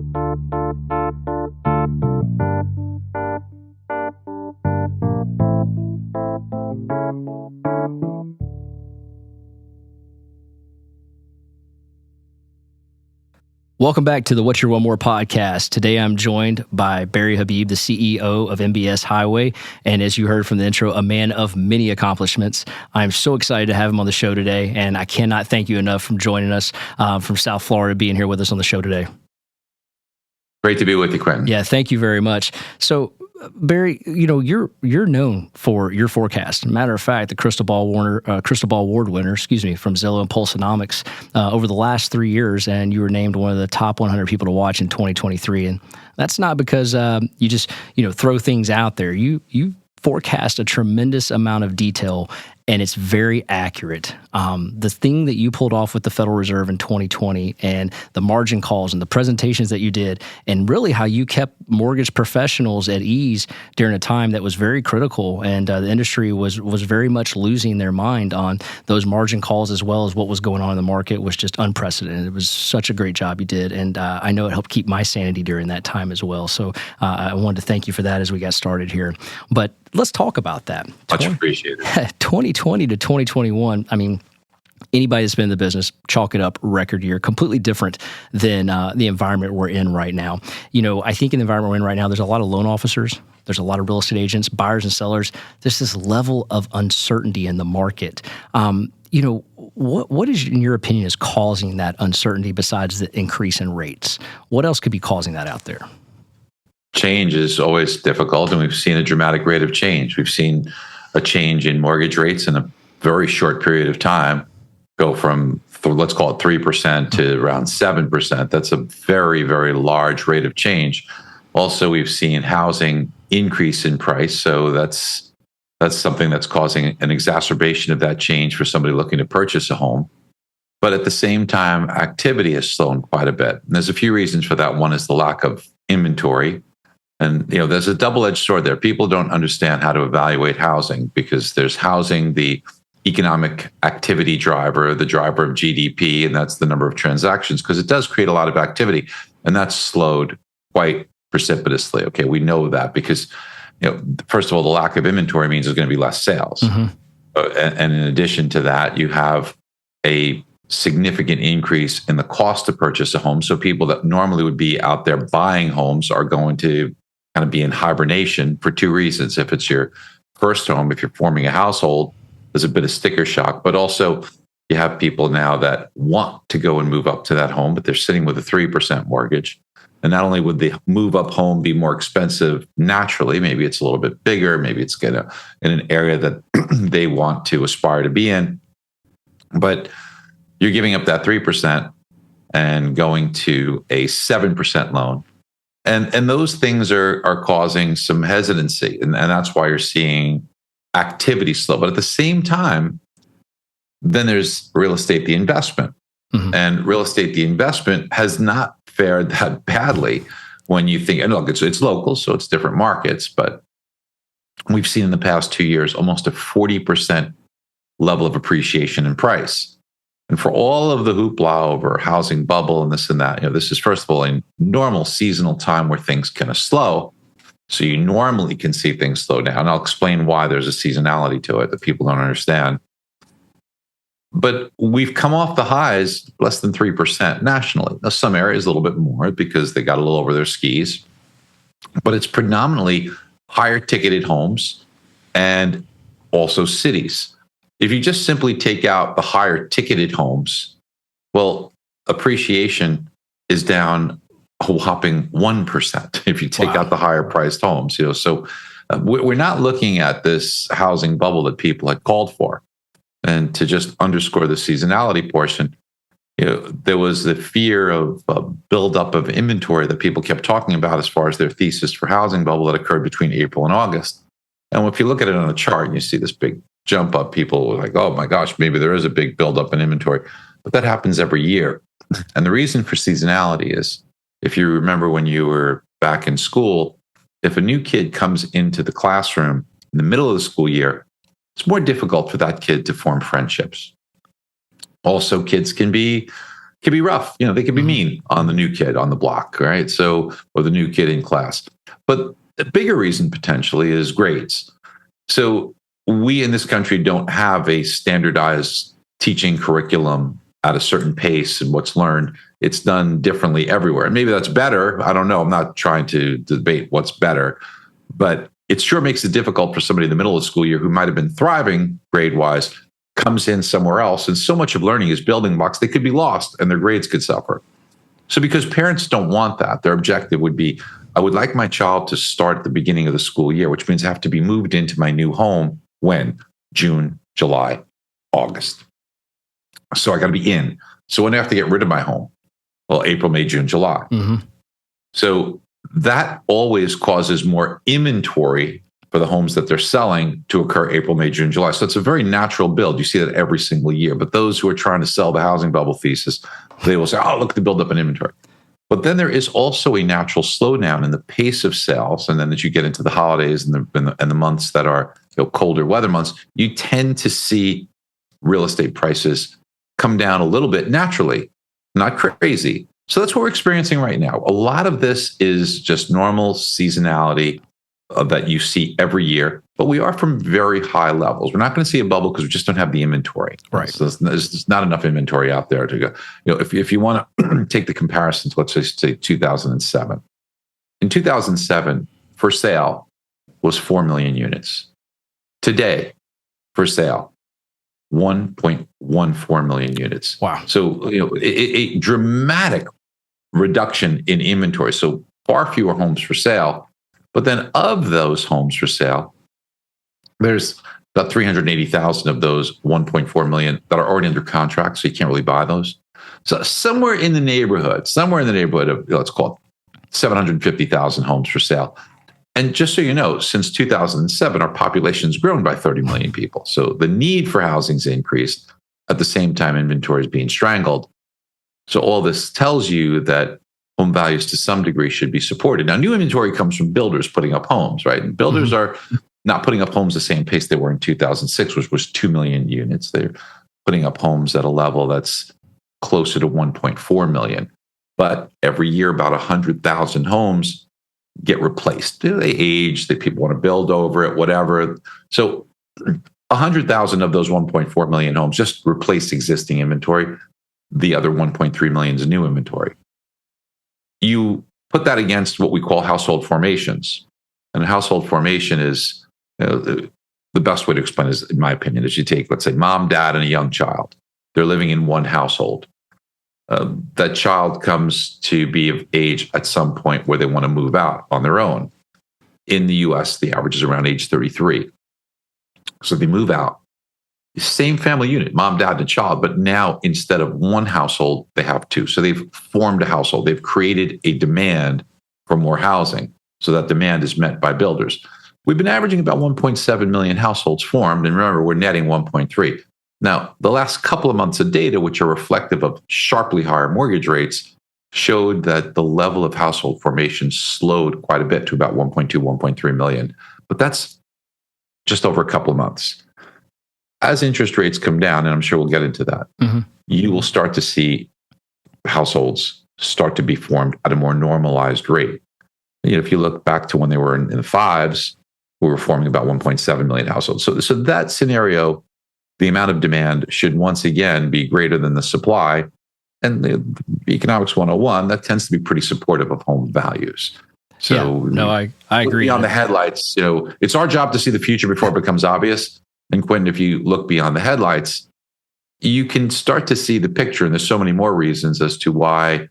Welcome back to the What's Your One More podcast. Today I'm joined by Barry Habib, the CEO of MBS Highway, and as you heard from the intro, a man of many accomplishments. I'm so excited to have him on the show today, and I cannot thank you enough for joining us from South Florida, being here with us on the show today. Great to be with you, Quentin. Yeah, thank you very much. So, Barry, you're known for your forecast. Matter of fact, the Crystal Ball Award winner, from Zillow and Paulson Nomics over the last 3 years, and you were named one of the top 100 people to watch in 2023. And that's not because you just throw things out there. You forecast a tremendous amount of detail, and it's very accurate. The thing that you pulled off with the Federal Reserve in 2020 and the margin calls and the presentations that you did, and really how you kept mortgage professionals at ease during a time that was very critical, and the industry was very much losing their mind on those margin calls, as well as what was going on in the market, was just unprecedented. It was such a great job you did, and I know it helped keep my sanity during that time as well. So I wanted to thank you for that as we got started here. But let's talk about that. Much appreciated. 2020 to 2021, I mean, anybody that's been in the business, chalk it up, record year, completely different than the environment we're in right now. I think in the environment we're in right now, there's a lot of loan officers, there's a lot of real estate agents, buyers and sellers. There's this level of uncertainty in the market. What is, in your opinion, is causing that uncertainty besides the increase in rates? What else could be causing that out there? Change is always difficult, and we've seen a dramatic rate of change. We've seen a change in mortgage rates in a very short period of time go from, let's call it 3% to around 7%. That's a very, very large rate of change. Also, we've seen housing increase in price, so that's something that's causing an exacerbation of that change for somebody looking to purchase a home. But at the same time, activity has slowed quite a bit. And there's a few reasons for that. One is the lack of inventory. And there's a double-edged sword there. People don't understand how to evaluate housing, because there's housing, the economic activity driver, the driver of GDP, and that's the number of transactions, because it does create a lot of activity, and that's slowed quite precipitously. Okay, we know that because, first of all, the lack of inventory means there's going to be less sales. Mm-hmm. And in addition to that, you have a significant increase in the cost to purchase a home. So people that normally would be out there buying homes are going to kind of be in hibernation for two reasons. If it's your first home, if you're forming a household, there's a bit of sticker shock, but also you have people now that want to go and move up to that home, but they're sitting with a 3% mortgage. And not only would the move up home be more expensive naturally, maybe it's a little bit bigger, maybe it's in an area that they want to aspire to be in, but you're giving up that 3% and going to a 7% loan. And those things are causing some hesitancy. And that's why you're seeing activity slow. But at the same time, then there's real estate, the investment. Mm-hmm. And real estate, the investment, has not fared that badly when you think, and look, it's local, so it's different markets, but we've seen in the past 2 years almost a 40% level of appreciation in price. And for all of the hoopla over housing bubble and this and that, this is, first of all, a normal seasonal time where things kind of slow. So you normally can see things slow down. I'll explain why there's a seasonality to it that people don't understand. But we've come off the highs less than 3% nationally. Now, some areas a little bit more because they got a little over their skis. But it's predominantly higher ticketed homes and also cities. If you just simply take out the higher ticketed homes, well, appreciation is down a whopping 1% if you take out the higher priced homes. So we're not looking at this housing bubble that people had called for. And to just underscore the seasonality portion, there was the fear of buildup of inventory that people kept talking about as far as their thesis for housing bubble that occurred between April and August. And if you look at it on a chart and you see this big jump up, people were like, oh my gosh, maybe there is a big buildup in inventory. But that happens every year. And the reason for seasonality is, if you remember when you were back in school, if a new kid comes into the classroom in the middle of the school year, it's more difficult for that kid to form friendships. Also, kids can be can be rough. They can be mean on the new kid on the block, right? So, or the new kid in class. But the bigger reason potentially is grades. So we in this country don't have a standardized teaching curriculum at a certain pace and what's learned. It's done differently everywhere. And maybe that's better. I don't know. I'm not trying to debate what's better, but it sure makes it difficult for somebody in the middle of the school year who might have been thriving grade-wise, comes in somewhere else. And so much of learning is building blocks. They could be lost and their grades could suffer. So because parents don't want that, their objective would be, I would like my child to start at the beginning of the school year, which means I have to be moved into my new home when? June, July, August. So I got to be in. So when do I have to get rid of my home? Well, April, May, June, July. So that always causes more inventory for the homes that they're selling to occur April, May, June, July. So it's a very natural build. You see that every single year. But those who are trying to sell the housing bubble thesis, they will say, oh, look, to build up an inventory. But then there is also a natural slowdown in the pace of sales. And then as you get into the holidays and the months that are colder weather months, you tend to see real estate prices come down a little bit naturally, not crazy. So that's what we're experiencing right now. A lot of this is just normal seasonality that you see every year, but we are from very high levels. We're not going to see a bubble because we just don't have the inventory. Right. So there's not enough inventory out there to go. If you want to take the comparison to, let's just say 2007. In 2007, for sale was 4 million units. Today, for sale, 1.14 million units. Wow. So a dramatic reduction in inventory. So far fewer homes for sale. But then of those homes for sale, there's about 380,000 of those 1.4 million that are already under contract. So you can't really buy those. So somewhere in the neighborhood of, let's call it 750,000 homes for sale. And just so you know, since 2007, our population's grown by 30 million people. So the need for housing's increased. At the same time, inventory is being strangled. So all this tells you that home values to some degree should be supported. Now, new inventory comes from builders putting up homes, right? And builders are not putting up homes the same pace they were in 2006, which was 2 million units. They're putting up homes at a level that's closer to 1.4 million. But every year, about 100,000 homes get replaced. They age, people want to build over it, whatever. So 100,000 of those 1.4 million homes just replace existing inventory. The other 1.3 million is new inventory. You put that against what we call household formations. And a household formation is, the best way to explain it is, in my opinion, is you take, let's say, mom, dad, and a young child. They're living in one household. That child comes to be of age at some point where they want to move out on their own. In the US, the average is around age 33. So they move out. Same family unit, mom, dad, and a child, but now instead of one household, they have two. So they've formed a household. They've created a demand for more housing. So that demand is met by builders. We've been averaging about 1.7 million households formed. And remember, we're netting 1.3. Now, the last couple of months of data, which are reflective of sharply higher mortgage rates, showed that the level of household formation slowed quite a bit to about 1.2, 1.3 million. But that's just over a couple of months. As interest rates come down, and I'm sure we'll get into that, you will start to see households start to be formed at a more normalized rate. If you look back to when they were in the fives, we were forming about 1.7 million households. So that scenario, the amount of demand should once again be greater than the supply. And the economics 101, that tends to be pretty supportive of home values. So I agree. Beyond the headlights, it's our job to see the future before it becomes obvious. And Quentin, if you look beyond the headlights, you can start to see the picture. And there's so many more reasons as to why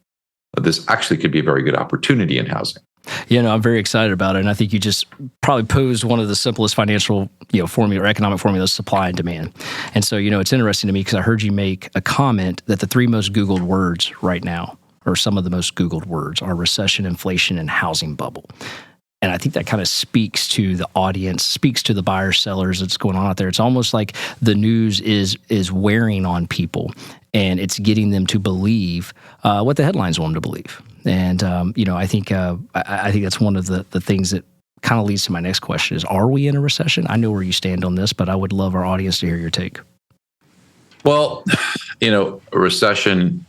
this actually could be a very good opportunity in housing. I'm very excited about it. And I think you just probably posed one of the simplest financial, formula or economic formulas, supply and demand. And so, it's interesting to me because I heard you make a comment that the three most Googled words right now, or some of the most Googled words, are recession, inflation, and housing bubble. And I think that kind of speaks to the audience, speaks to the buyers, sellers that's going on out there. It's almost like the news is wearing on people, and it's getting them to believe what the headlines want them to believe. And I think that's one of the things that kind of leads to my next question: is, are we in a recession? I know where you stand on this, but I would love our audience to hear your take. Well, a recession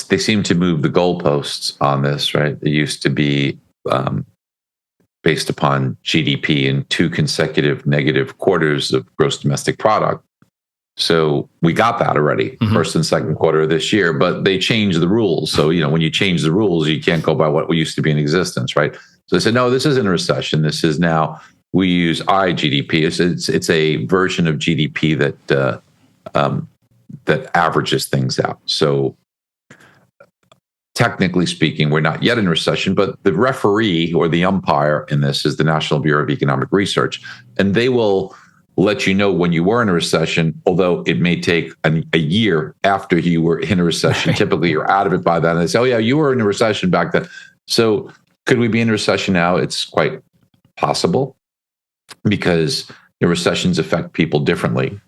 they seem to move the goalposts on this, right? It used to be based upon GDP in 2 consecutive negative quarters of gross domestic product. So we got that already, first and second quarter of this year, but they changed the rules. So, when you change the rules, you can't go by what used to be in existence, right? So they said, no, this isn't a recession. This is now, we use IGDP. It's a version of GDP that averages things out. So technically speaking, we're not yet in recession, but the referee or the umpire in this is the National Bureau of Economic Research, and they will let you know when you were in a recession, although it may take a year after you were in a recession. Right. Typically, you're out of it by then. And they say, oh, yeah, you were in a recession back then. So could we be in a recession now? It's quite possible because recessions affect people differently.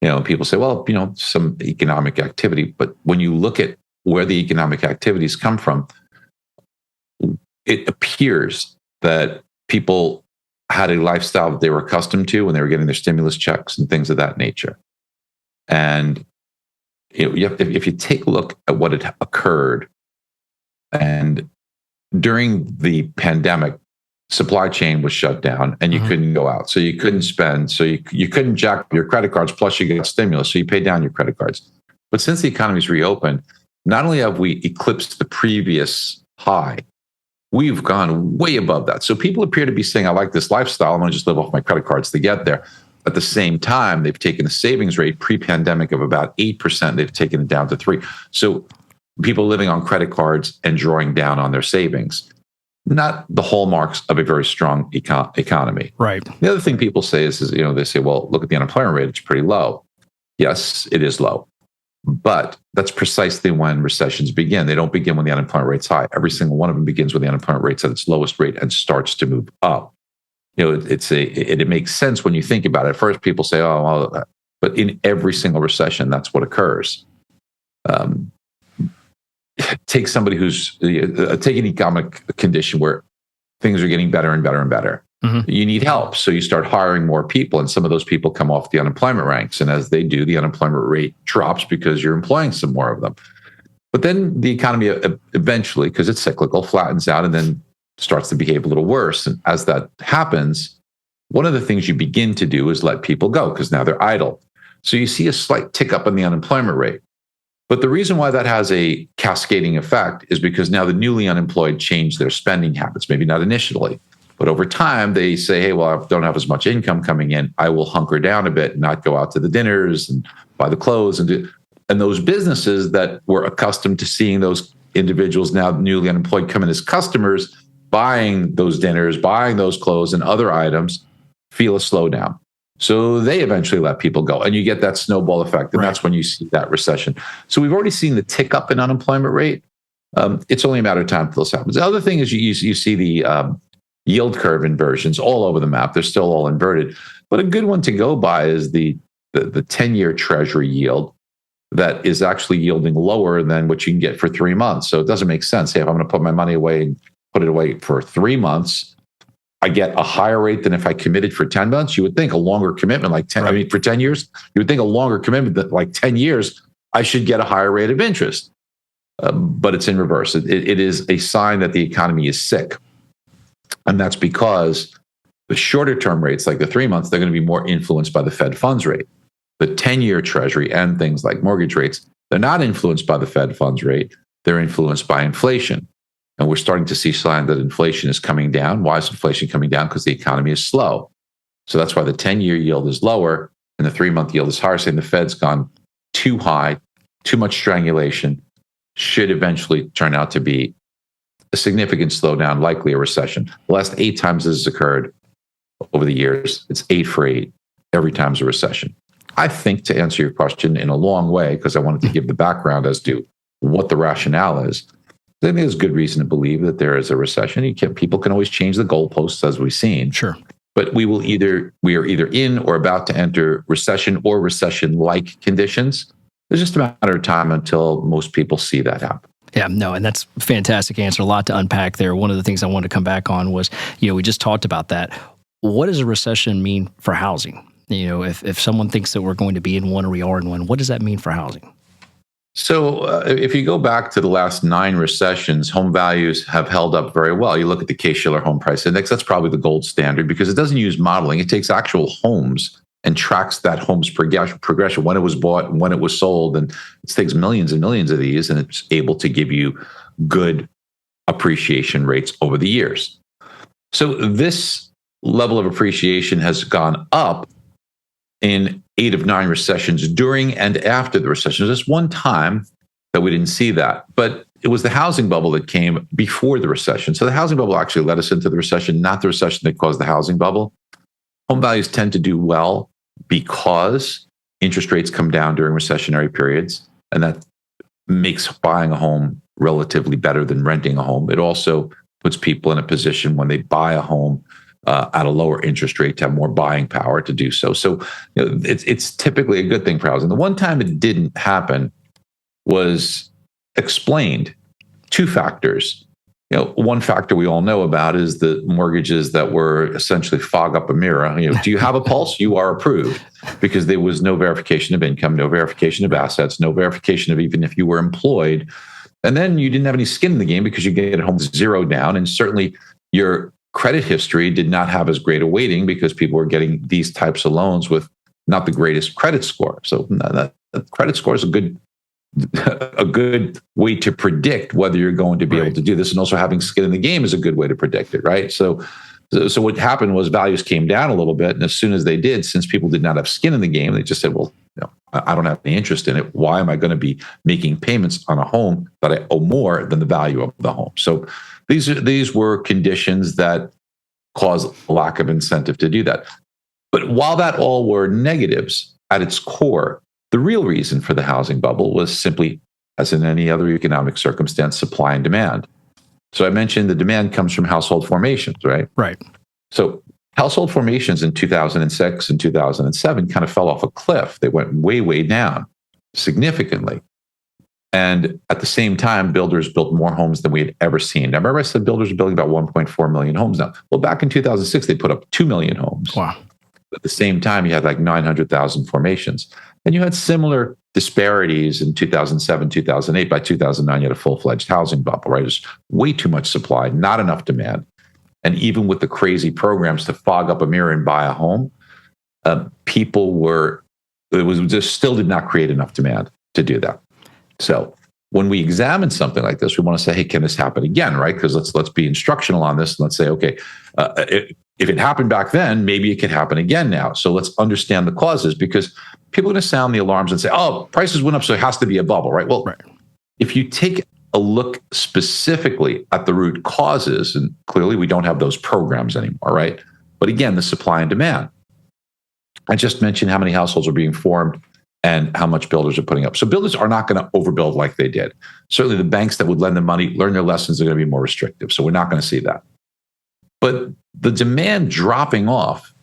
People say, well, some economic activity. But when you look at where the economic activities come from, it appears that people had a lifestyle that they were accustomed to when they were getting their stimulus checks and things of that nature. And if you take a look at what had occurred, and during the pandemic, supply chain was shut down and you couldn't go out. So you couldn't spend. So you couldn't jack up your credit cards, plus you get stimulus. So you pay down your credit cards. But since the economy's reopened, not only have we eclipsed the previous high, we've gone way above that. So people appear to be saying, I like this lifestyle. I'm going to just live off my credit cards to get there. At the same time, they've taken a savings rate pre-pandemic of about 8%. They've taken it down to 3%. So people living on credit cards and drawing down on their savings, not the hallmarks of a very strong economy. Right. The other thing people say is, they say, well, look at the unemployment rate. It's pretty low. Yes, it is low. But that's precisely when recessions begin. They don't begin when the unemployment rate's high. Every single one of them begins when the unemployment rate's at its lowest rate and starts to move up. It makes sense when you think about it. At first, people say, oh, well, but in every single recession, that's what occurs. Take somebody take an economic condition where things are getting better and better and better. You need help. So you start hiring more people, and some of those people come off the unemployment ranks. And as they do, the unemployment rate drops because you're employing some more of them. But then the economy eventually, because it's cyclical, flattens out and then starts to behave a little worse. And as that happens, one of the things you begin to do is let people go because now they're idle. So you see a slight tick up in the unemployment rate. But the reason why that has a cascading effect is because now the newly unemployed change their spending habits, maybe not initially. But over time, they say, hey, well, I don't have as much income coming in. I will hunker down a bit and not go out to the dinners and buy the clothes. And those businesses that were accustomed to seeing those individuals now newly unemployed come in as customers, buying those dinners, buying those clothes and other items, feel a slowdown. So they eventually let people go. And you get that snowball effect. And that's when you see that recession. So we've already seen the tick up in unemployment rate. It's only a matter of time until this happens. The other thing is you see the yield curve inversions all over the map. They're still all inverted. But a good one to go by is the 10-year Treasury yield that is actually yielding lower than what you can get for 3 months. So it doesn't make sense. Hey, if I'm going to put my money away and put it away for 3 months, I get a higher rate than if I committed for 10 months. You would think a longer commitment, like 10, for 10 years, you would think a longer commitment that like 10 years, I should get a higher rate of interest. But it's in reverse. It is a sign that the economy is sick. And that's because the shorter term rates, like the 3 months, they're going to be more influenced by the Fed funds rate. The 10-year Treasury and things like mortgage rates, they're not influenced by the Fed funds rate. They're influenced by inflation. And we're starting to see signs that inflation is coming down. Why is inflation coming down? Because the economy is slow. So that's why the 10-year yield is lower and the 3-month yield is higher, saying the Fed's gone too high, too much strangulation, should eventually turn out to be a significant slowdown, likely a recession. The last 8 times this has occurred over the years, it's 8 for 8. Every time's a recession. I think, to answer your question in a long way, because I wanted to give the background as to what the rationale is, I think there's good reason to believe that there is a recession. People can always change the goalposts, as we've seen. Sure. But we are either in or about to enter recession or recession-like conditions. It's just a matter of time until most people see that happen. Yeah, no, and that's a fantastic answer. A lot to unpack there. One of the things I wanted to come back on was, we just talked about that. What does a recession mean for housing? If someone thinks that we're going to be in one or we are in one, what does that mean for housing? So if you go back to the last 9 recessions, home values have held up very well. You look at the Case-Shiller Home Price Index, that's probably the gold standard because it doesn't use modeling. It takes actual homes and tracks that home's progression, when it was bought, when it was sold. And it takes millions and millions of these, and it's able to give you good appreciation rates over the years. So this level of appreciation has gone up in 8 of 9 recessions during and after the recession. There's just one time that we didn't see that, but it was the housing bubble that came before the recession. So the housing bubble actually led us into the recession, not the recession that caused the housing bubble. Home values tend to do well because interest rates come down during recessionary periods, and that makes buying a home relatively better than renting a home. It also puts people in a position when they buy a home at a lower interest rate to have more buying power to do so. So it's typically a good thing for housing. The one time it didn't happen was explained 2 factors. One factor we all know about is the mortgages that were essentially fog up a mirror. Do you have a pulse? You are approved, because there was no verification of income, no verification of assets, no verification of even if you were employed. And then you didn't have any skin in the game because you get home 0 down. And certainly your credit history did not have as great a weighting because people were getting these types of loans with not the greatest credit score. So that credit score is a good way to predict whether you're going to be able to do this. And also having skin in the game is a good way to predict it, right? So what happened was values came down a little bit. And as soon as they did, since people did not have skin in the game, they just said, well, I don't have any interest in it. Why am I going to be making payments on a home that I owe more than the value of the home? So these were conditions that caused a lack of incentive to do that. But while that all were negatives, at its core, the real reason for the housing bubble was simply, as in any other economic circumstance, supply and demand. So I mentioned the demand comes from household formations, right? Right. So household formations in 2006 and 2007 kind of fell off a cliff. They went way, way down significantly. And at the same time, builders built more homes than we had ever seen. Now, remember I said builders are building about 1.4 million homes now. Well, back in 2006, they put up 2 million homes. Wow. At the same time, you had like 900,000 formations. And you had similar disparities in 2007, 2008. By 2009, you had a full-fledged housing bubble, right? There's way too much supply, not enough demand. And even with the crazy programs to fog up a mirror and buy a home, still did not create enough demand to do that. So when we examine something like this, we want to say, hey, can this happen again, right? Because let's be instructional on this. And let's say, okay, if it happened back then, maybe it could happen again now. So let's understand the causes, because people are going to sound the alarms and say, oh, prices went up, so it has to be a bubble, right? Well, if you take a look specifically at the root causes, and clearly we don't have those programs anymore, right? But again, the supply and demand. I just mentioned how many households are being formed and how much builders are putting up. So builders are not going to overbuild like they did. Certainly the banks that would lend them money, learn their lessons, are going to be more restrictive. So we're not going to see that. But the demand dropping off,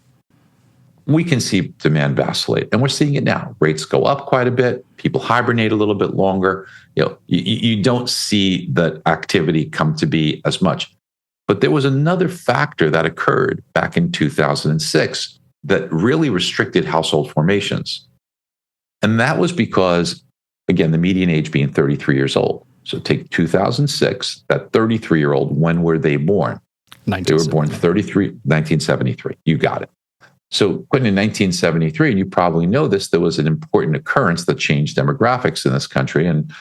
we can see demand vacillate. And we're seeing it now. Rates go up quite a bit. People hibernate a little bit longer. You don't see that activity come to be as much. But there was another factor that occurred back in 2006 that really restricted household formations. And that was because, again, the median age being 33 years old. So take 2006, that 33-year-old, when were they born? They were born 1973. You got it. So put in 1973, and you probably know this, there was an important occurrence that changed demographics in this country. And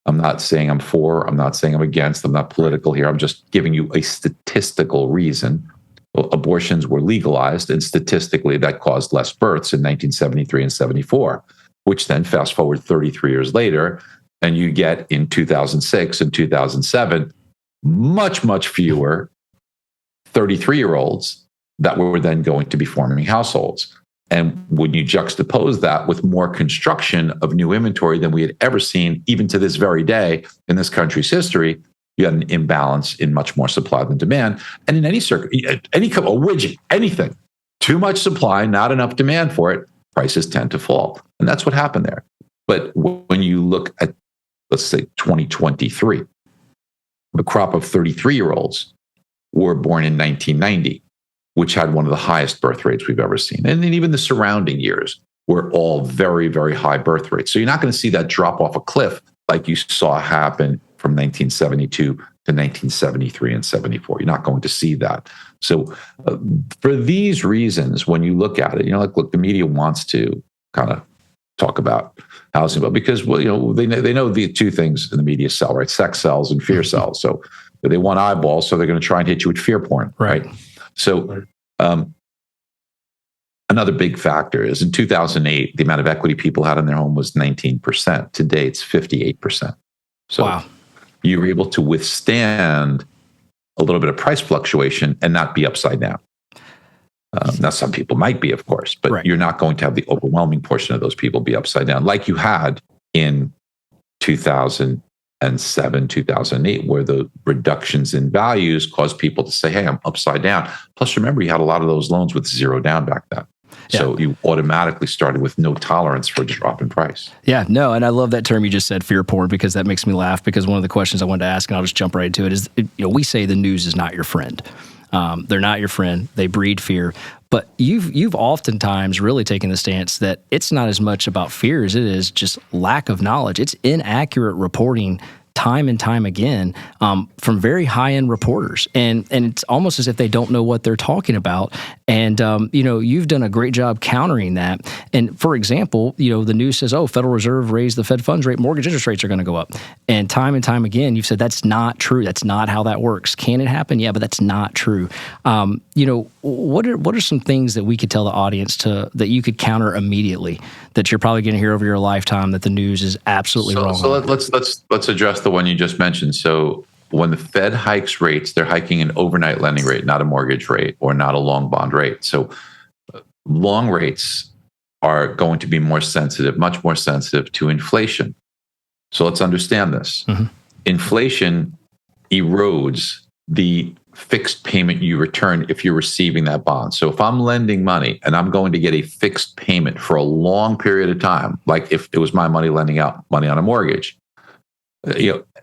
I'm not saying I'm for, I'm not saying I'm against, I'm not political here. I'm just giving you a statistical reason. Well, abortions were legalized, and statistically that caused less births in 1973 and 74, which then fast forward 33 years later, and you get in 2006 and 2007, much, much fewer 33-year-olds that were then going to be forming households. And when you juxtapose that with more construction of new inventory than we had ever seen, even to this very day in this country's history, you had an imbalance in much more supply than demand. And in any circuit, a widget, anything, too much supply, not enough demand for it, prices tend to fall. And that's what happened there. But when you look at, let's say, 2023, the crop of 33-year-olds were born in 1990, which had one of the highest birth rates we've ever seen. And then even the surrounding years were all very, very high birth rates. So you're not going to see that drop off a cliff like you saw happen from 1972 to 1973 and 74. You're not going to see that. So for these reasons, when you look at it, like, look, the media wants to kind of talk about housing, but because, well, they know the two things in the media sell, right? Sex sells and fear sells. So they want eyeballs, so they're going to try and hit you with fear porn, right? So another big factor is in 2008, the amount of equity people had in their home was 19%. Today, it's 58%. So wow. You were able to withstand a little bit of price fluctuation and not be upside down. Now, some people might be, of course, but you're not going to have the overwhelming portion of those people be upside down like you had in 2007, 2008, where the reductions in values caused people to say, hey, I'm upside down. Plus, remember, you had a lot of those loans with zero down back then. So you automatically started with no tolerance for a drop in price. Yeah, no, and I love that term you just said, fear porn, because that makes me laugh, because one of the questions I wanted to ask, and I'll just jump right into it, is, we say the news is not your friend. They're not your friend. They breed fear. But you've oftentimes really taken the stance that it's not as much about fear as it is just lack of knowledge. It's inaccurate reporting time and time again from very high-end reporters. And it's almost as if they don't know what they're talking about. And, you've done a great job countering that. And for example, the news says, Federal Reserve raised the Fed funds rate, mortgage interest rates are going to go up. And time again, you've said that's not true. That's not how that works. Can it happen? Yeah, but that's not true. What are some things that we could tell the audience that you could counter immediately that you're probably going to hear over your lifetime that the news is absolutely wrong? So let's address the one you just mentioned. So when the Fed hikes rates, they're hiking an overnight lending rate, not a mortgage rate or not a long bond rate. So long rates are going to be much more sensitive to inflation. So let's understand this. Mm-hmm. Inflation erodes the fixed payment you return if you're receiving that bond. So if I'm lending money and I'm going to get a fixed payment for a long period of time, like if it was my money lending out money on a mortgage,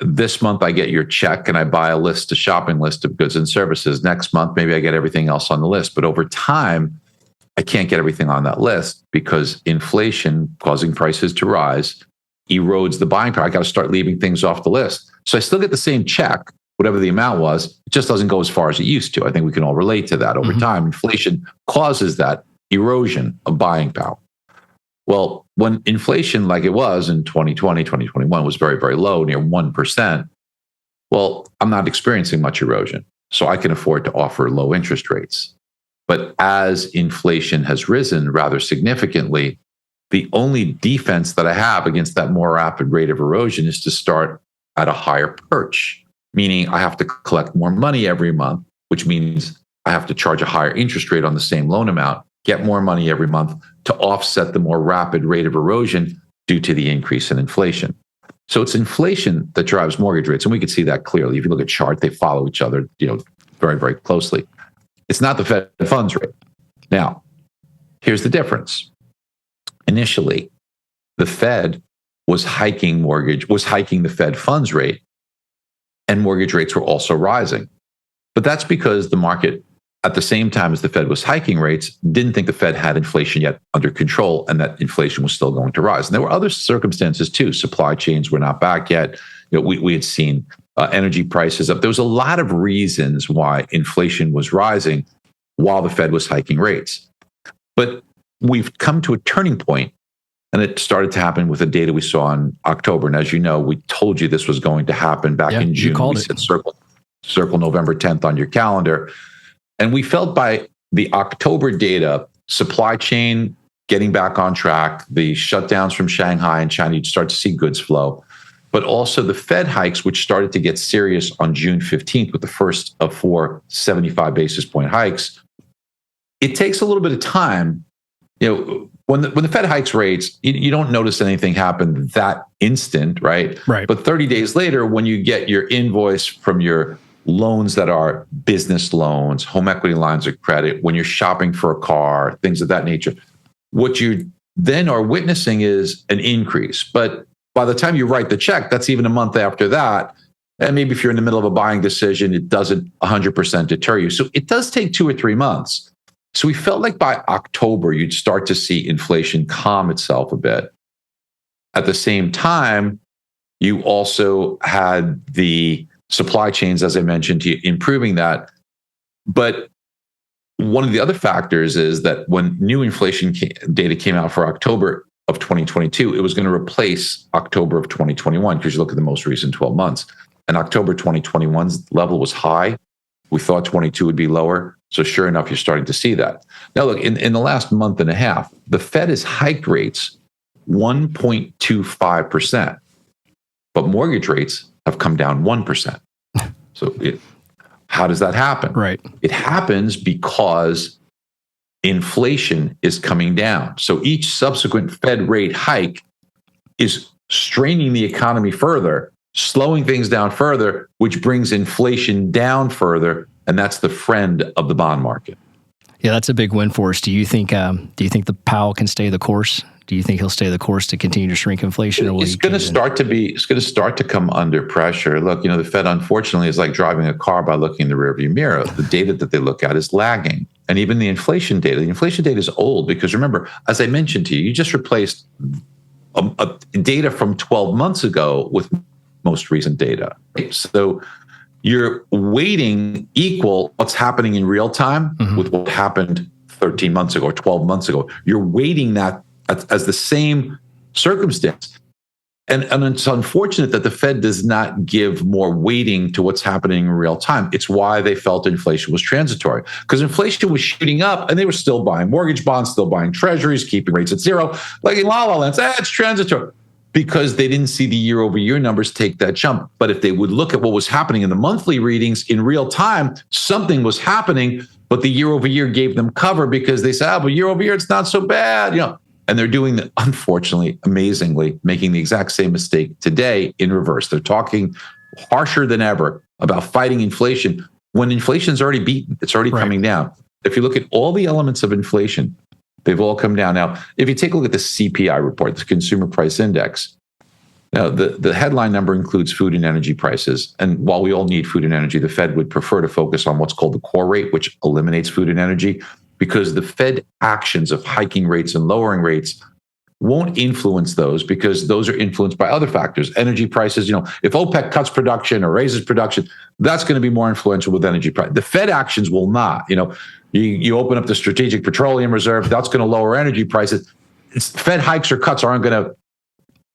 this month I get your check and I buy a shopping list of goods and services. Next month, maybe I get everything else on the list. But over time, I can't get everything on that list because inflation causing prices to rise erodes the buying power. I got to start leaving things off the list. So I still get the same check, whatever the amount was. It just doesn't go as far as it used to. I think we can all relate to that. Over time, inflation causes that erosion of buying power. Well, when inflation, like it was in 2020, 2021, was very, very low, near 1%, well, I'm not experiencing much erosion. So I can afford to offer low interest rates. But as inflation has risen rather significantly, the only defense that I have against that more rapid rate of erosion is to start at a higher perch, meaning I have to collect more money every month, which means I have to charge a higher interest rate on the same loan amount, get more money every month to offset the more rapid rate of erosion due to the increase in inflation. So it's inflation that drives mortgage rates. And we can see that clearly. If you look at charts, they follow each other, very, very closely. It's not the Fed funds rate. Now, here's the difference. Initially, the Fed was hiking the Fed funds rate, and mortgage rates were also rising. But that's because the market, at the same time as the Fed was hiking rates, didn't think the Fed had inflation yet under control and that inflation was still going to rise. And there were other circumstances too. Supply chains were not back yet. We had seen energy prices up. There was a lot of reasons why inflation was rising while the Fed was hiking rates. But we've come to a turning point, and it started to happen with the data we saw in October. And as you know, we told you this was going to happen back in June. We said circle November 10th on your calendar. And we felt by the October data, supply chain getting back on track, the shutdowns from Shanghai and China, you'd start to see goods flow. But also the Fed hikes, which started to get serious on June 15th with the first of 4 75 basis point hikes. It takes a little bit of time. When the Fed hikes rates, you don't notice anything happen that instant, right? Right. But 30 days later, when you get your invoice from your loans that are business loans, home equity lines of credit, when you're shopping for a car, things of that nature, what you then are witnessing is an increase. But by the time you write the check, that's even a month after that. And maybe if you're in the middle of a buying decision, it doesn't 100% deter you. So it does take 2 or 3 months. So we felt like by October, you'd start to see inflation calm itself a bit. At the same time, You also had the supply chains, as I mentioned to you, improving that. But one of the other factors is that when new inflation data came out for October of 2022, it was going to replace October of 2021, because you look at the most recent 12 months. And October 2021's level was high. We thought 22 would be lower. So sure enough, you're starting to see that. Now, look, in the last month and a half, the Fed has hiked rates 1.25%, but mortgage rates have come down 1%. So how does that happen? Right. It happens because inflation is coming down. So each subsequent Fed rate hike is straining the economy further, slowing things down further, which brings inflation down further. And that's the friend of the bond market. Yeah, that's a big win for us. Do you think the Powell can stay the course? Do you think he'll stay the course to continue to shrink inflation? Or it's going to start to come under pressure. Look, the Fed, unfortunately, is like driving a car by looking in the rearview mirror. The data that they look at is lagging. And even the inflation data is old, because remember, as I mentioned to you, you just replaced data from 12 months ago with most recent data. Right? So you're weighting equal what's happening in real time with what happened 13 months ago or 12 months ago. You're weighting that as the same circumstance. And it's unfortunate that the Fed does not give more weighting to what's happening in real time. It's why they felt inflation was transitory, because inflation was shooting up and they were still buying mortgage bonds, still buying treasuries, keeping rates at zero. Like in La La Land, it's transitory, because they didn't see the year-over-year numbers take that jump. But if they would look at what was happening in the monthly readings in real time, something was happening, but the year-over-year gave them cover, because they said, but year-over-year, it's not so bad, And they're doing that, unfortunately, amazingly, making the exact same mistake today in reverse. They're talking harsher than ever about fighting inflation when inflation's already beaten. It's already coming down. If you look at all the elements of inflation, they've all come down. Now, if you take a look at the CPI report, the Consumer Price Index, now the headline number includes food and energy prices. And while we all need food and energy, the Fed would prefer to focus on what's called the core rate, which eliminates food and energy, because the Fed actions of hiking rates and lowering rates won't influence those, because those are influenced by other factors. Energy prices, if OPEC cuts production or raises production, that's going to be more influential with energy price. The Fed actions will not. You open up the Strategic Petroleum Reserve, that's going to lower energy prices. Fed hikes or cuts aren't going to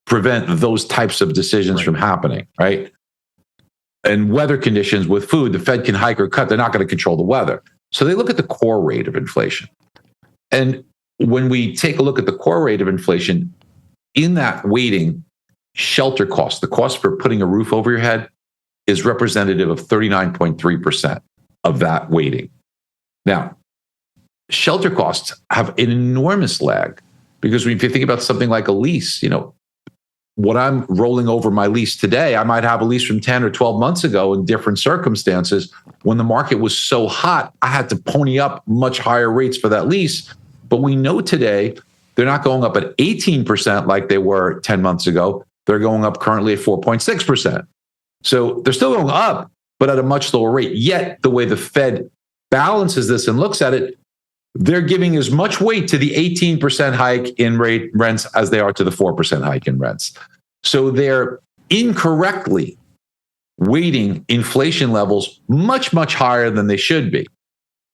prevent those types of decisions from happening, right? And weather conditions with food, the Fed can hike or cut. They're not going to control the weather. So they look at the core rate of inflation. And when we take a look at the core rate of inflation, in that weighting, shelter costs, the cost for putting a roof over your head, is representative of 39.3% of that weighting. Now, shelter costs have an enormous lag, because if you think about something like a lease, what I'm rolling over my lease today, I might have a lease from 10 or 12 months ago in different circumstances. When the market was so hot, I had to pony up much higher rates for that lease. But we know today they're not going up at 18% like they were 10 months ago. They're going up currently at 4.6%. So they're still going up, but at a much lower rate. Yet the way the Fed balances this and looks at it, they're giving as much weight to the 18% hike in rents as they are to the 4% hike in rents. So they're incorrectly weighting inflation levels much, much higher than they should be.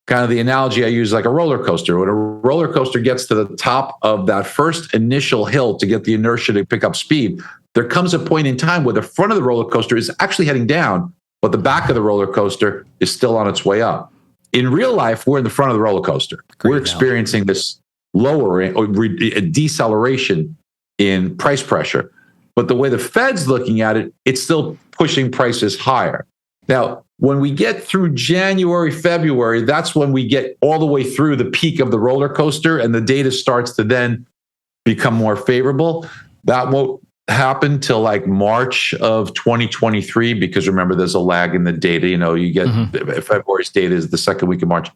Kind of the analogy I use, like a roller coaster. When a roller coaster gets to the top of that first initial hill to get the inertia to pick up speed, there comes a point in time where the front of the roller coaster is actually heading down, but the back of the roller coaster is still on its way up. In real life, we're in the front of the roller coaster. We're experiencing this lowering or a deceleration in price pressure. But the way the Fed's looking at it, it's still pushing prices higher. Now, when we get through January, February, that's when we get all the way through the peak of the roller coaster, and the data starts to then become more favorable. That won't happen till like March of 2023, because remember, there's a lag in the data. You get February's data is the second week of March.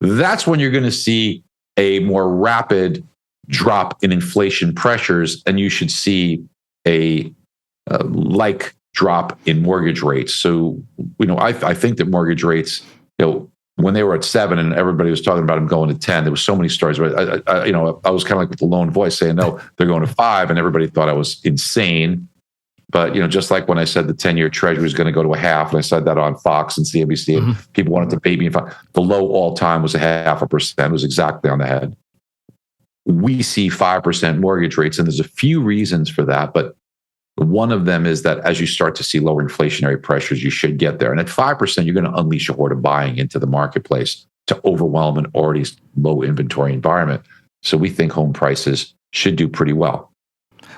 That's when you're going to see a more rapid drop in inflation pressures, and you should see a like drop in mortgage rates. So, I think that mortgage rates, when they were at 7 and everybody was talking about them going to 10, there was so many stories. But I was kind of like with the lone voice saying, no, they're going to 5, and everybody thought I was insane. But, just like when I said the 10-year treasury was going to go to a half, and I said that on Fox and CNBC, and people wanted to bait me. The low all time was a 0.5%. It was exactly on the head. We see 5% mortgage rates, and there's a few reasons for that. But one of them is that as you start to see lower inflationary pressures, you should get there. And at 5%, you're going to unleash a horde of buying into the marketplace to overwhelm an already low inventory environment. So we think home prices should do pretty well.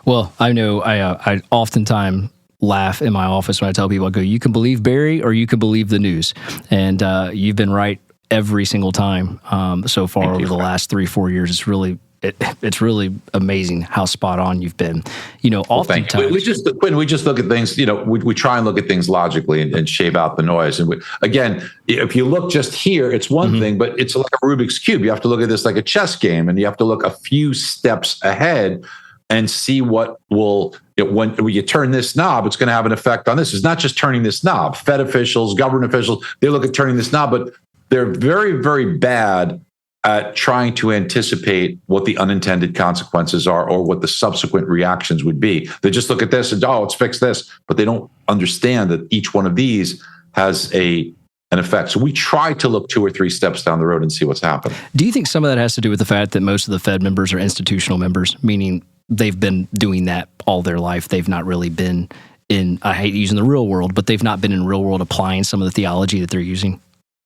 Well, I know I oftentimes laugh in my office when I tell people, I go, you can believe Barry or you can believe the news. And you've been right every single time so far over the last 3-4 years. It's really amazing how spot on you've been. Oftentimes we just look at things. We try and look at things logically and shave out the noise. And again, if you look just here, it's one thing, but it's like a Rubik's cube. You have to look at this like a chess game, and you have to look a few steps ahead and see what will. When you turn this knob, it's going to have an effect on this. It's not just turning this knob. Fed officials, government officials, they look at turning this knob, but they're very, very bad at trying to anticipate what the unintended consequences are or what the subsequent reactions would be. They just look at this and, let's fix this, but they don't understand that each one of these has an effect. So we try to look 2 or 3 steps down the road and see what's happening. Do you think some of that has to do with the fact that most of the Fed members are institutional members, meaning they've been doing that all their life? They've not really been in, I hate using the real world, but they've not been in real world applying some of the theology that they're using?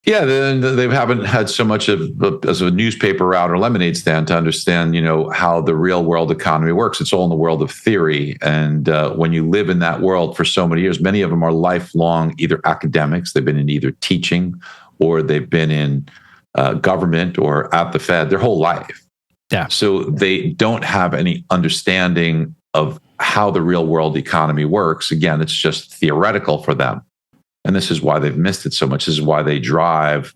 Yeah, they haven't had so much as a newspaper route or lemonade stand to understand, how the real world economy works. It's all in the world of theory. And when you live in that world for so many years, many of them are lifelong, either academics, they've been in either teaching or they've been in government or at the Fed their whole life. Yeah. So they don't have any understanding of how the real world economy works. Again, it's just theoretical for them. And this is why they've missed it so much. This is why they drive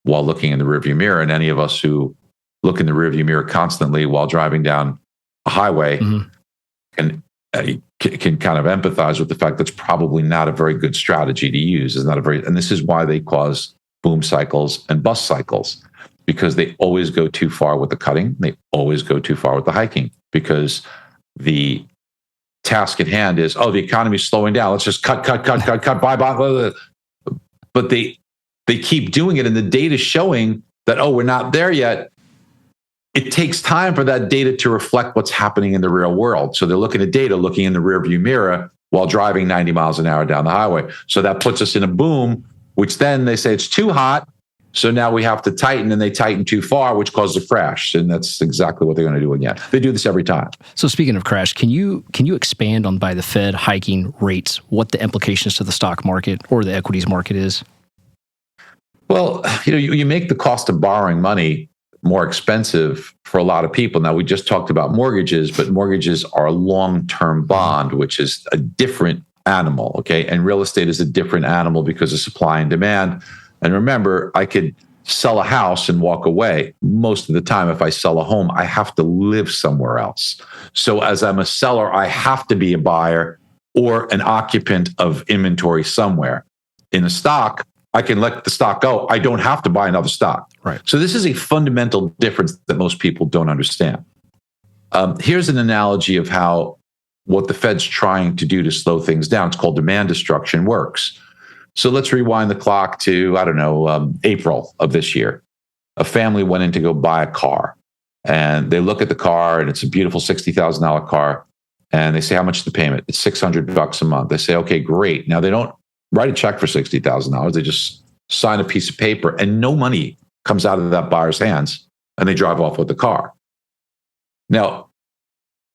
while looking in the rearview mirror. And any of us who look in the rearview mirror constantly while driving down a highway can kind of empathize with the fact that's probably not a very good strategy to use. And this is why they cause boom cycles and bust cycles, because they always go too far with the cutting. They always go too far with the hiking, because the task at hand is, the economy's slowing down. Let's just cut, buy. But they keep doing it, and the data showing that, we're not there yet. It takes time for that data to reflect what's happening in the real world. So they're looking at data, looking in the rearview mirror while driving 90 miles an hour down the highway. So that puts us in a boom, which then they say it's too hot. So now we have to tighten, and they tighten too far, which causes a crash. And that's exactly what they're going to do again. They do this every time. So speaking of crash, can you expand on, by the Fed hiking rates, what the implications to the stock market or the equities market is? Well, you make the cost of borrowing money more expensive for a lot of people. Now, we just talked about mortgages, but mortgages are a long-term bond, which is a different animal, okay? And real estate is a different animal because of supply and demand. And remember, I could sell a house and walk away. Most of the time, if I sell a home, I have to live somewhere else. So as I'm a seller, I have to be a buyer or an occupant of inventory somewhere. In a stock, I can let the stock go. I don't have to buy another stock. Right. So this is a fundamental difference that most people don't understand. Here's an analogy of how what the Fed's trying to do to slow things down, it's called demand destruction, works. So let's rewind the clock to, April of this year. A family went in to go buy a car, and they look at the car, and it's a beautiful $60,000 car. And they say, how much is the payment? It's $600 a month. They say, okay, great. Now they don't write a check for $60,000. They just sign a piece of paper, and no money comes out of that buyer's hands, and they drive off with the car. Now,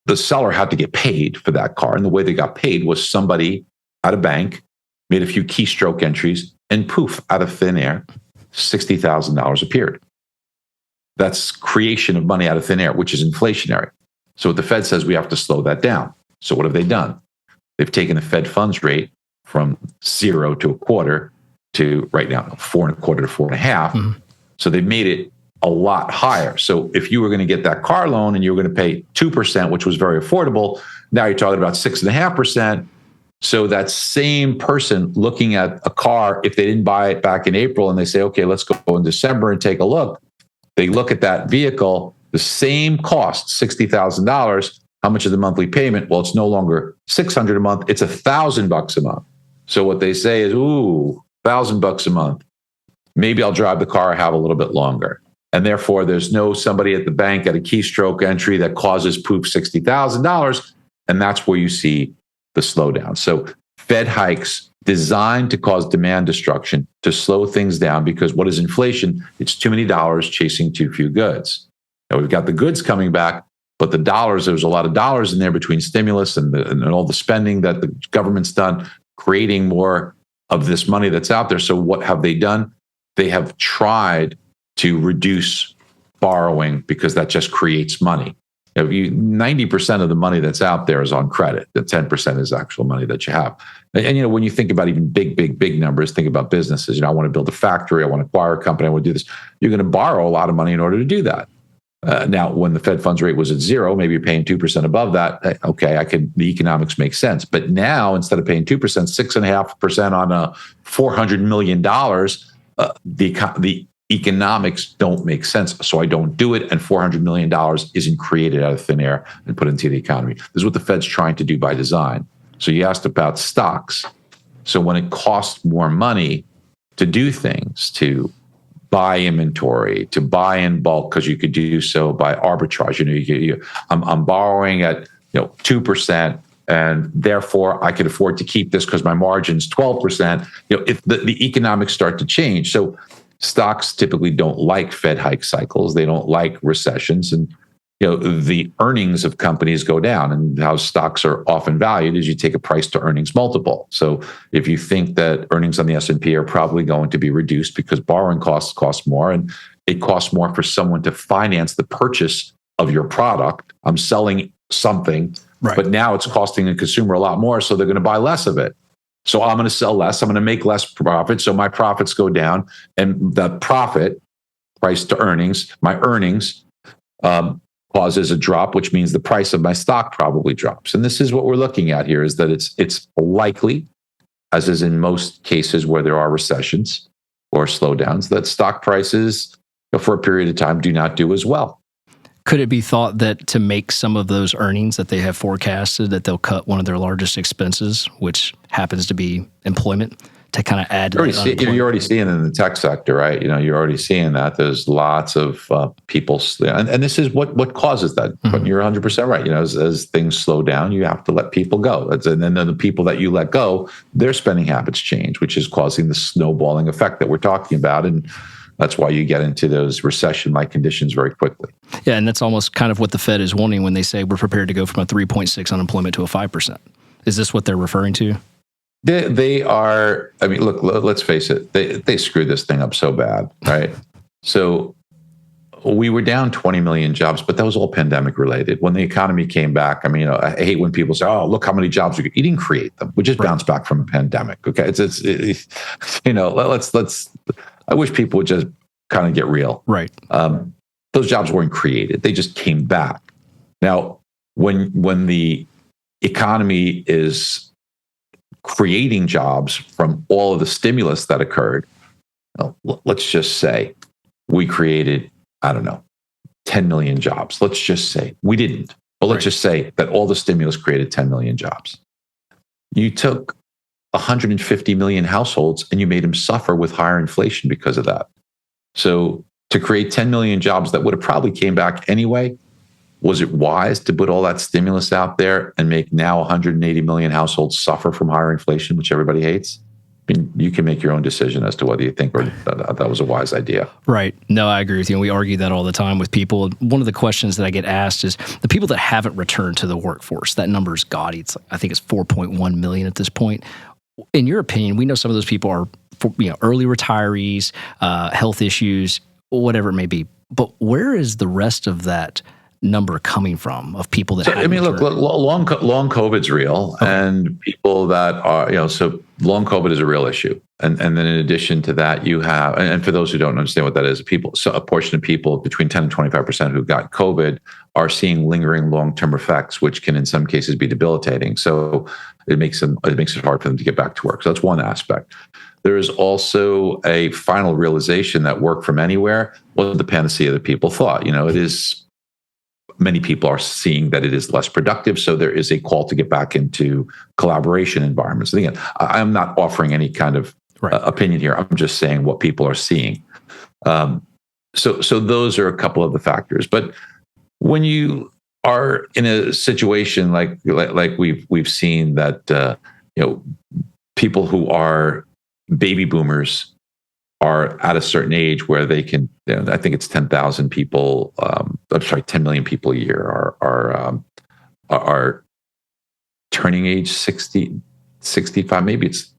the seller had to get paid for that car. And the way they got paid was somebody at a bank made a few keystroke entries, and poof, out of thin air, $60,000 appeared. That's creation of money out of thin air, which is inflationary. So what the Fed says, we have to slow that down. So what have they done? They've taken the Fed funds rate from 0 to 1/4 to right now 4.25 to 4.5. So they've made it a lot higher. So if you were going to get that car loan and you were going to pay 2%, which was very affordable, now you're talking about 6.5%. So that same person looking at a car, if they didn't buy it back in April and they say, okay, let's go in December and take a look. They look at that vehicle, the same cost, $60,000. how much is the monthly payment? Well, it's no longer $600 a month. It's $1,000 a month. So what they say is, ooh, $1,000 a month. Maybe I'll drive the car, have a little bit longer. And therefore, there's no somebody at the bank at a keystroke entry that causes poof $60,000. And that's where you see the slowdown. So Fed hikes designed to cause demand destruction, to slow things down, because what is inflation? It's too many dollars chasing too few goods. Now we've got the goods coming back, but the dollars, there's a lot of dollars in there between stimulus and all the spending that the government's done, creating more of this money that's out there. So what have they done? They have tried to reduce borrowing because that just creates money. 90% of the money that's out there is on credit. The 10% is actual money that you have. And when you think about even big numbers, think about businesses. I want to build a factory. I want to acquire a company. I want to do this. You're going to borrow a lot of money in order to do that. Now, when the Fed funds rate was at 0, maybe you're paying 2% above that. Okay, the economics make sense. But now, instead of paying 2%, 6.5% on $400 million, the economics don't make sense. So I don't do it. And $400 million isn't created out of thin air and put into the economy. This is what the Fed's trying to do by design. So you asked about stocks. So when it costs more money to do things, to buy inventory, to buy in bulk, because you could do so by arbitrage. I'm borrowing at 2%, and therefore I could afford to keep this because my margin's 12%. If the economics start to change, so stocks typically don't like Fed hike cycles. They don't like recessions, and the earnings of companies go down. And how stocks are often valued is you take a price to earnings multiple. So if you think that earnings on the S&P are probably going to be reduced because borrowing costs cost more, and it costs more for someone to finance the purchase of your product. I'm selling something, right, but now it's costing a consumer a lot more, so they're going to buy less of it. So I'm going to sell less. I'm going to make less profit. So my profits go down, and the profit price to earnings, my earnings, causes a drop, which means the price of my stock probably drops. And this is what we're looking at here: is that it's likely, as is in most cases where there are recessions or slowdowns, that stock prices for a period of time do not do as well. Could it be thought that to make some of those earnings that they have forecasted, that they'll cut one of their largest expenses, which happens to be employment, to kind of add to that? You're already seeing it in the tech sector, right? You're already seeing that. There's lots of people, and this is what causes that. Mm-hmm. But you're 100% right. As things slow down, you have to let people go. And then the people that you let go, their spending habits change, which is causing the snowballing effect that we're talking about. And that's why you get into those recession-like conditions very quickly. Yeah, and that's almost kind of what the Fed is wanting when they say we're prepared to go from a 3.6 unemployment to a 5%. Is this what they're referring to? They are. I mean, look. Let's face it. They screwed this thing up so bad, right? So we were down 20 million jobs, but that was all pandemic related. When the economy came back, I mean, I hate when people say, "Oh, look how many jobs you didn't create them. We just bounced back from a pandemic." Okay, let's. I wish people would just kind of get real. Right. Those jobs weren't created; they just came back. Now, when the economy is creating jobs from all of the stimulus that occurred, let's just say we created, 10 million jobs. Let's just say we didn't, but let's just say that all the stimulus created 10 million jobs. You took 150 million households and you made them suffer with higher inflation because of that. So to create 10 million jobs that would have probably came back anyway, was it wise to put all that stimulus out there and make now 180 million households suffer from higher inflation, which everybody hates? I mean, you can make your own decision as to whether you think that was a wise idea. Right. No, I agree with you. And we argue that all the time with people. One of the questions that I get asked is the people that haven't returned to the workforce. That number is gaudy. I think it's 4.1 million at this point. In your opinion, we know some of those people are early retirees, health issues, whatever it may be. But where is the rest of that number coming from of people that look, long COVID's real, and people that are, so long COVID is a real issue. And then in addition to that, you have, and for those who don't understand what that is, a portion of people between 10 and 25% who got COVID are seeing lingering long-term effects, which can in some cases be debilitating. So it makes it hard for them to get back to work. So that's one aspect. There is also a final realization that work from anywhere wasn't the panacea that people thought. It is many people are seeing that it is less productive. So there is a call to get back into collaboration environments. And again, I'm not offering any kind of opinion here. I'm just saying what people are seeing. So those are a couple of the factors. But when you are in a situation like we've seen that people who are baby boomers are at a certain age where they can, I think it's 10,000 people, 10 million people a year are turning age 60, 65. Maybe it's,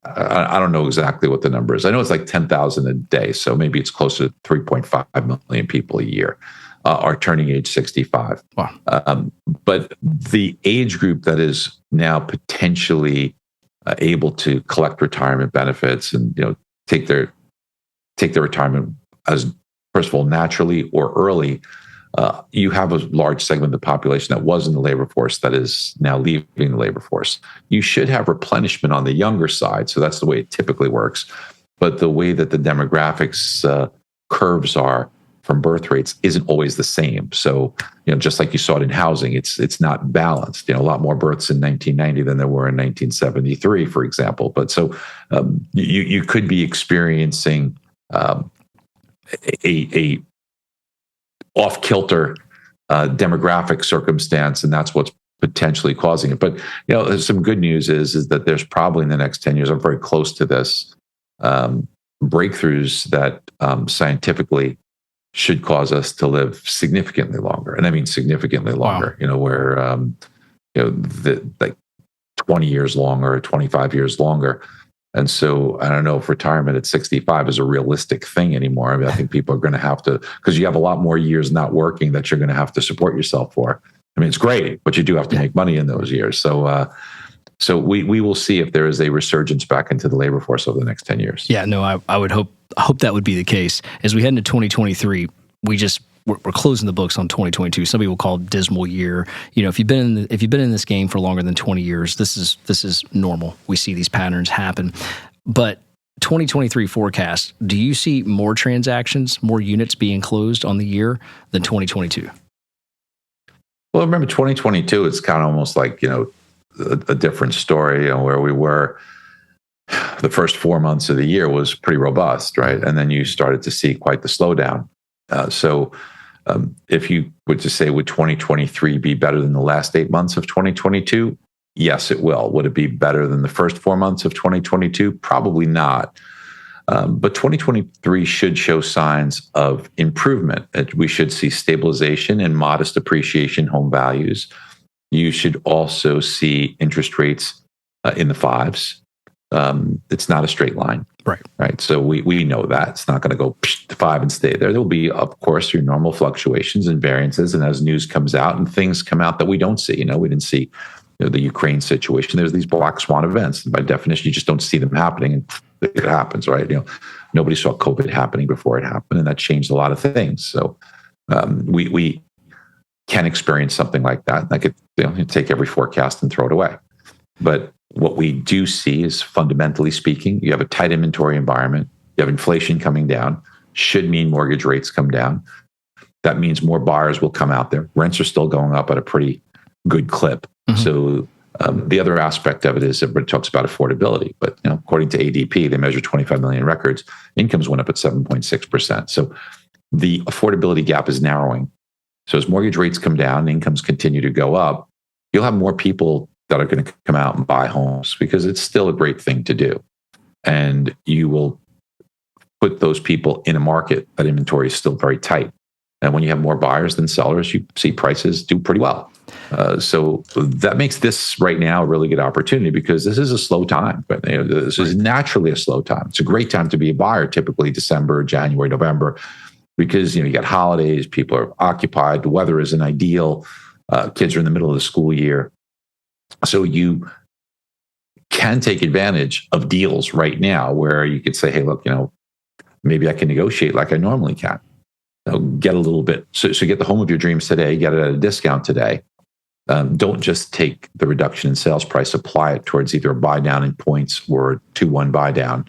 I don't know exactly what the number is. I know it's like 10,000 a day. So maybe it's closer to 3.5 million people a year are turning age 65. Wow. But the age group that is now potentially able to collect retirement benefits and take their retirement as, first of all, naturally or early, you have a large segment of the population that was in the labor force that is now leaving the labor force. You should have replenishment on the younger side. So that's the way it typically works. But the way that the demographics curves are from birth rates isn't always the same. So, just like you saw it in housing, it's not balanced. A lot more births in 1990 than there were in 1973, for example. But so you could be experiencing a off-kilter demographic circumstance, and that's what's potentially causing it. But some good news is that there's probably in the next 10 years, I'm very close to this, breakthroughs that scientifically should cause us to live significantly longer, and I mean significantly longer. Wow. Where like 20 years longer, or 25 years longer. And so I don't know if retirement at 65 is a realistic thing anymore. I mean, I think people are going to have to, because you have a lot more years not working that you're going to have to support yourself for. I mean, it's great, but you do have to make money in those years. So we will see if there is a resurgence back into the labor force over the next 10 years. Yeah, no, I would hope that would be the case. As we head into 2023, we're closing the books on 2022. Some people call it dismal year. If you've been in this game for longer than 20 years, this is normal. We see these patterns happen. But 2023 forecast, do you see more transactions, more units being closed on the year than 2022? Well, remember 2022, it's kind of almost like, a different story, where we were the first 4 months of the year was pretty robust, right? And then you started to see quite the slowdown. So if you were to say, would 2023 be better than the last 8 months of 2022? Yes, it will. Would it be better than the first 4 months of 2022? Probably not. But 2023 should show signs of improvement. We should see stabilization and modest appreciation in home values. You should also see interest rates in the fives. It's not a straight line. Right. So we know that it's not going to go to 5 and stay there. There'll be, of course, your normal fluctuations and variances. And as news comes out and things come out that we don't see, we didn't see the Ukraine situation. There's these black swan events. And by definition, you just don't see them happening. And it happens, right? Nobody saw COVID happening before it happened. And that changed a lot of things. So we can experience something like that. I could take every forecast and throw it away. But what we do see is, fundamentally speaking, you have a tight inventory environment. You have inflation coming down. Should mean mortgage rates come down. That means more buyers will come out there. Rents are still going up at a pretty good clip. Mm-hmm. So the other aspect of it is everybody talks about affordability. But according to ADP, they measure 25 million records. Incomes went up at 7.6%. So the affordability gap is narrowing. So as mortgage rates come down and incomes continue to go up, you'll have more people that are going to come out and buy homes, because it's still a great thing to do. And you will put those people in a market that inventory is still very tight. And when you have more buyers than sellers, you see prices do pretty well. So that makes this right now a really good opportunity, because this is a slow time. But this is naturally a slow time. It's a great time to be a buyer, typically December, January, November, because you got holidays, people are occupied, the weather isn't ideal, kids are in the middle of the school year. So you can take advantage of deals right now where you could say, hey, look, maybe I can negotiate like I normally can. Get a little bit. So get the home of your dreams today, get it at a discount today. Don't just take the reduction in sales price, apply it towards either a buy down in points or a 2-1 buy down.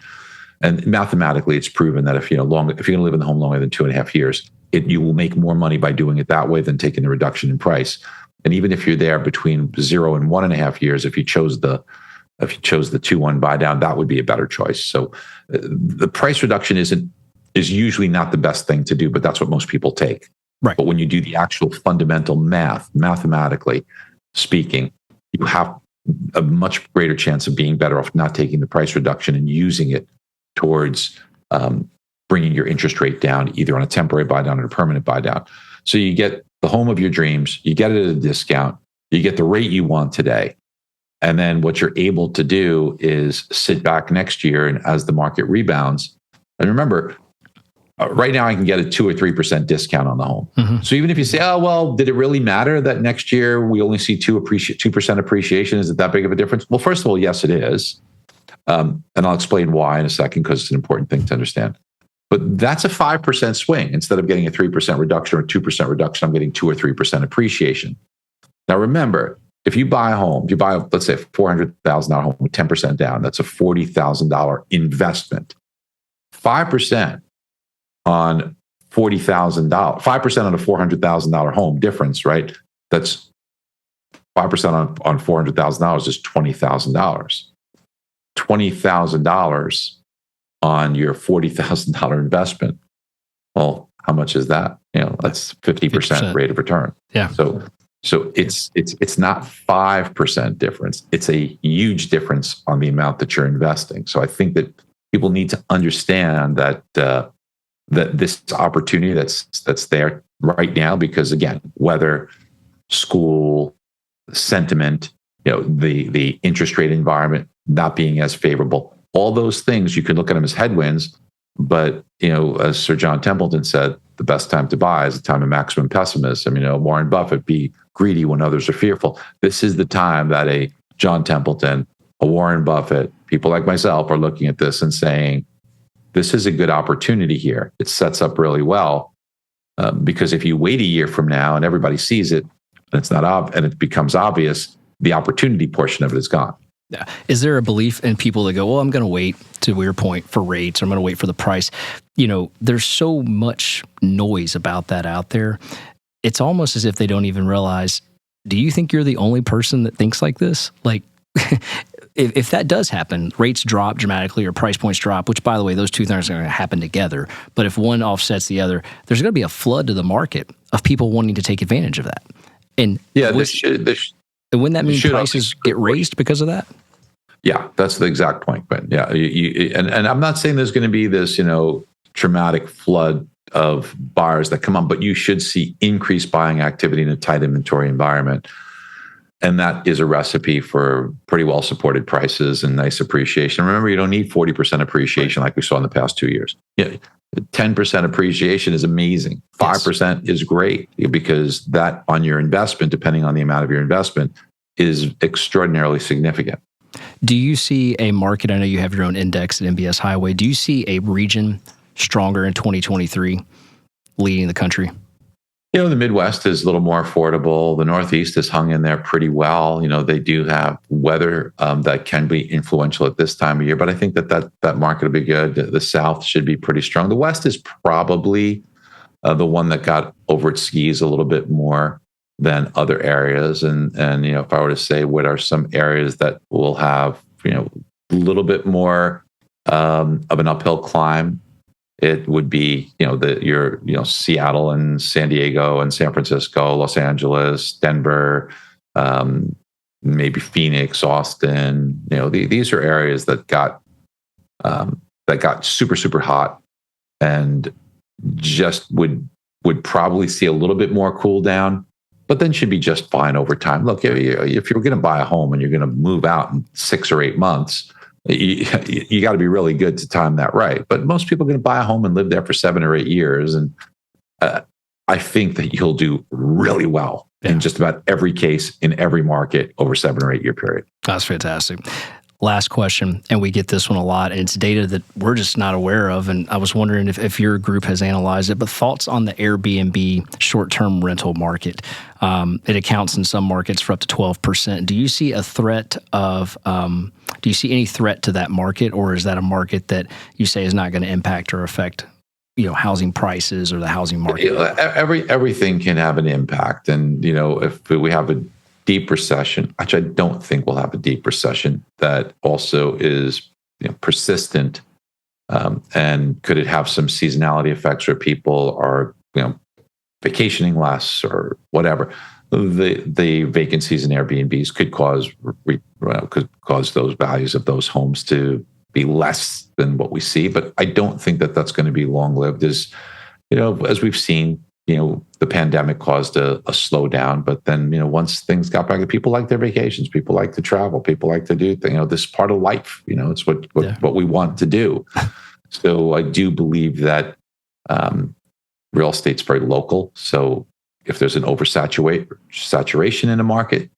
And mathematically, it's proven that if you're going to live in the home longer than 2.5 years, you will make more money by doing it that way than taking the reduction in price. And even if you're there between 0 and 1.5 years, if you chose the 2-1 buy down, that would be a better choice. So the price reduction is usually not the best thing to do, but that's what most people take. Right. But when you do the actual fundamental mathematically speaking, you have a much greater chance of being better off not taking the price reduction and using it towards bringing your interest rate down, either on a temporary buy down or a permanent buy down. So you get the home of your dreams, you get it at a discount, you get the rate you want today. And then what you're able to do is sit back next year, and as the market rebounds, and remember, right now I can get a 2 or 3% discount on the home. Mm-hmm. So even if you say, oh, well, did it really matter that next year we only see 2% appreciation? Is it that big of a difference? Well, first of all, yes, it is. And I'll explain why in a second, because it's an important thing to understand. But that's a 5% swing. Instead of getting a 3% reduction or 2% reduction, I'm getting 2 or 3% appreciation. Now, remember, if you buy a home, you buy, let's say, a $400,000 home with 10% down, that's a $40,000 investment. 5% on $40,000, 5% on a $400,000 home difference, right? That's 5% on $400,000 is $20,000. $20,000 on your $40,000 investment. Well, how much is that? That's 50% rate of return. Yeah. So it's not 5% difference. It's a huge difference on the amount that you're investing. So I think that people need to understand that that this opportunity that's there right now, because again, weather, school, sentiment, the interest rate environment not being as favorable, all those things, you can look at them as headwinds. But as Sir John Templeton said, the best time to buy is the time of maximum pessimism. Warren Buffett, be greedy when others are fearful. This is the time that a John Templeton, a Warren Buffett, people like myself are looking at this and saying, this is a good opportunity here. It sets up really well, because if you wait a year from now and everybody sees it and it's not and it becomes obvious, the opportunity portion of it is gone. Yeah. Is there a belief in people that go, well, I'm going to wait, to your point, for rates, or I'm going to wait for the price? There's so much noise about that out there. It's almost as if they don't even realize, do you think you're the only person that thinks like this? Like, if that does happen, rates drop dramatically or price points drop, which, by the way, those two things are going to happen together. But if one offsets the other, there's going to be a flood to the market of people wanting to take advantage of that. And yeah, wouldn't that mean prices get raised because of that? Yeah, that's the exact point. But yeah, and I'm not saying there's going to be this, traumatic flood of buyers that come on, but you should see increased buying activity in a tight inventory environment. And that is a recipe for pretty well supported prices and nice appreciation. Remember, you don't need 40% appreciation like we saw in the past 2 years. 10% appreciation is amazing. 5% is great, because that on your investment, depending on the amount of your investment, is extraordinarily significant. Do you see a market? I know you have your own index at MBS Highway. Do you see a region stronger in 2023 leading the country? The Midwest is a little more affordable. The Northeast has hung in there pretty well. They do have weather that can be influential at this time of year, but I think that market will be good. The South should be pretty strong. The West is probably the one that got over its skis a little bit more than other areas. And if I were to say what are some areas that will have a little bit more of an uphill climb, it would be your Seattle and San Diego and San Francisco, Los Angeles, Denver, maybe Phoenix, Austin. These are areas that got super, super hot and just would probably see a little bit more cool down, but then should be just fine over time. Look, if you're going to buy a home and you're going to move out in 6 or 8 months, you got to be really good to time that right. But most people are going to buy a home and live there for 7 or 8 years. And I think that you'll do really well in just about every case in every market over 7 or 8 year period. That's fantastic. Last question, and we get this one a lot, and it's data that we're just not aware of. And I was wondering if your group has analyzed it, but thoughts on the Airbnb short-term rental market. It accounts in some markets for up to 12%. Do you see a threat of Do you see any threat to that market, or is that a market that you say is not going to impact or affect, housing prices or the housing market? Everything can have an impact. And, if we have a deep recession, which I don't think we'll have a deep recession, that also is persistent. And could it have some seasonality effects where people are, vacationing less or whatever? The vacancies in Airbnbs could cause those values of those homes to be less than what we see. But I don't think that that's going to be long lived. As we've seen, the pandemic caused a slowdown. But then, once things got back, people like their vacations, people like to travel, people like to do things. This is part of life. It's what we want to do. So I do believe that real estate's very local. So if there's an saturation in the market,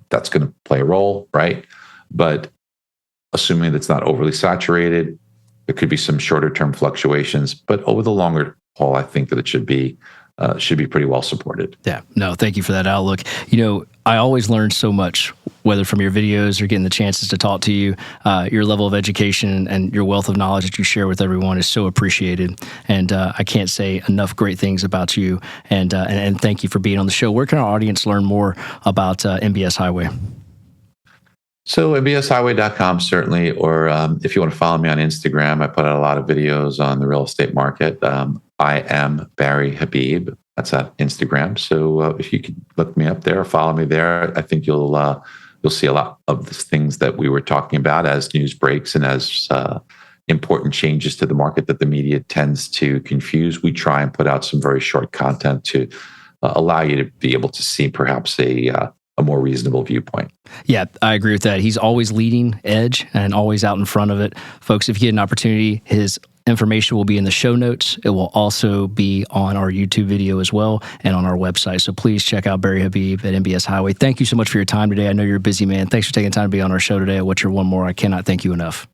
that's going to play a role, right? But assuming that's not overly saturated, there could be some shorter term fluctuations. But over the longer haul, I think that it should be pretty well supported. Yeah, no, thank you for that outlook. I always learn so much, whether from your videos or getting the chances to talk to you. Your level of education and your wealth of knowledge that you share with everyone is so appreciated. And I can't say enough great things about you. And thank you for being on the show. Where can our audience learn more about MBS Highway? So mbshighway.com, certainly, or if you want to follow me on Instagram, I put out a lot of videos on the real estate market. I am Barry Habib. That's at Instagram. So if you could look me up there, follow me there, I think you'll see a lot of the things that we were talking about as news breaks and as important changes to the market that the media tends to confuse. We try and put out some very short content to allow you to be able to see perhaps a more reasonable viewpoint. Yeah, I agree with that. He's always leading edge and always out in front of it. Folks, if you get an opportunity, his information will be in the show notes. It will also be on our YouTube video as well and on our website. So please check out Barry Habib at MBS Highway. Thank you so much for your time today. I know you're a busy man. Thanks for taking time to be on our show today. What's your one more? I cannot thank you enough.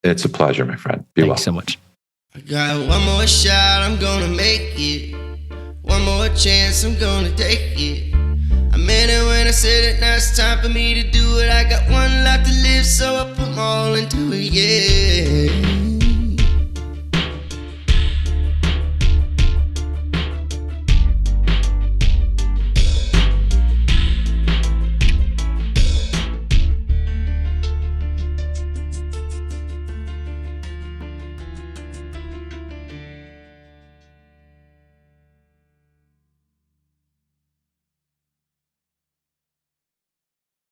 It's a pleasure, my friend. Thank you so much. I got one more shot, I'm gonna make it. One more chance, I'm gonna take it. I meant it when I said it, now it's time for me to do it. I got one life to live, so I put them all into it, yeah.